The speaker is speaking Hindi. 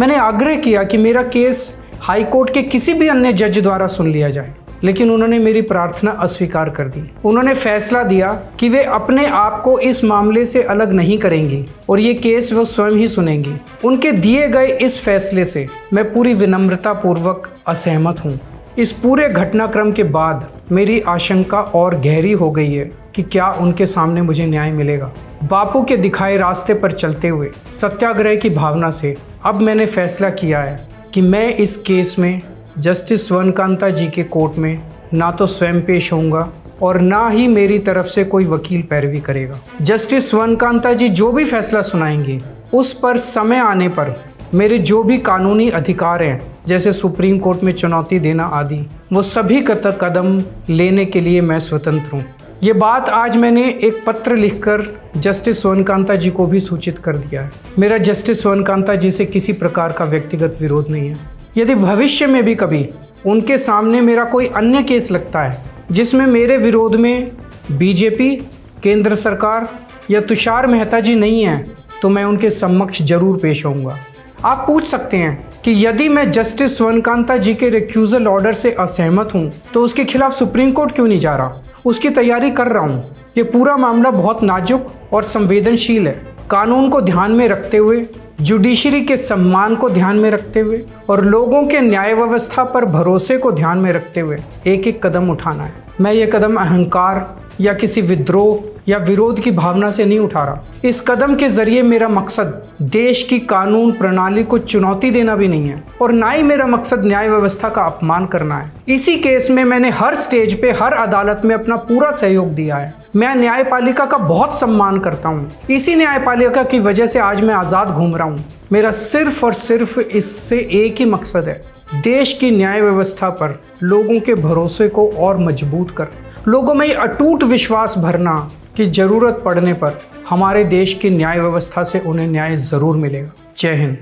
मैंने आग्रह किया कि मेरा केस हाई कोर्ट के किसी भी अन्य जज द्वारा सुन लिया जाए, लेकिन उन्होंने मेरी प्रार्थना अस्वीकार कर दी। उन्होंने फैसला दिया कि वे अपने आप को इस मामले से अलग नहीं करेंगी और ये केस वो स्वयं ही सुनेंगी। उनके दिए गए इस फैसले से मैं पूरी विनम्रता पूर्वक असहमत हूँ। इस पूरे घटनाक्रम के बाद मेरी आशंका और गहरी हो गई है कि क्या उनके सामने मुझे न्याय मिलेगा। बापू के दिखाए रास्ते पर चलते हुए सत्याग्रह की भावना से अब मैंने फैसला किया है कि मैं इस केस में जस्टिस स्वर्णकांता जी के कोर्ट में ना तो स्वयं पेश होऊंगा और ना ही मेरी तरफ से कोई वकील पैरवी करेगा। जस्टिस स्वर्णकांता जी जो भी फैसला सुनाएंगे उस पर समय आने पर मेरे जो भी कानूनी अधिकार हैं, जैसे सुप्रीम कोर्ट में चुनौती देना आदि, वो सभी कदम लेने के लिए मैं स्वतंत्र हूँ। ये बात आज मैंने एक पत्र लिखकर जस्टिस स्वर्णकांता जी को भी सूचित कर दिया है। मेरा जस्टिस स्वर्णकांता जी से किसी प्रकार का व्यक्तिगत विरोध नहीं है। यदि भविष्य में भी कभी उनके सामने मेरा कोई अन्य केस लगता है जिसमें मेरे विरोध में बीजेपी, केंद्र सरकार या तुषार मेहता जी नहीं हैं, तो मैं उनके समक्ष जरूर पेश होऊंगा। आप पूछ सकते हैं कि यदि मैं जस्टिस स्वर्णकांता जी के रिक्यूजल ऑर्डर से असहमत हूं तो उसके खिलाफ सुप्रीम कोर्ट क्यों नहीं जा रहा। उसकी तैयारी कर रहा हूं। ये पूरा मामला बहुत नाजुक और संवेदनशील है। कानून को ध्यान में रखते हुए, जुडिशरी के सम्मान को ध्यान में रखते हुए और लोगों के न्याय व्यवस्था पर भरोसे को ध्यान में रखते हुए एक एक कदम उठाना है। मैं ये कदम अहंकार या किसी विद्रोह या विरोध की भावना से नहीं उठा रहा। इस कदम के जरिए मेरा मकसद देश की कानून प्रणाली को चुनौती देना भी नहीं है और ना ही मेरा मकसद न्याय व्यवस्था का अपमान करना है। इसी केस में मैंने हर स्टेज पे, हर अदालत में अपना पूरा सहयोग दिया है। मैं न्यायपालिका का बहुत सम्मान करता हूँ। इसी न्यायपालिका की वजह से आज मैं आज़ाद घूम रहा हूँ। मेरा सिर्फ और सिर्फ इससे एक ही मकसद है, देश की न्याय व्यवस्था पर लोगों के भरोसे को और मजबूत कर, लोगों में ये अटूट विश्वास भरना कि ज़रूरत पड़ने पर हमारे देश की न्याय व्यवस्था से उन्हें न्याय ज़रूर मिलेगा। जय हिंद।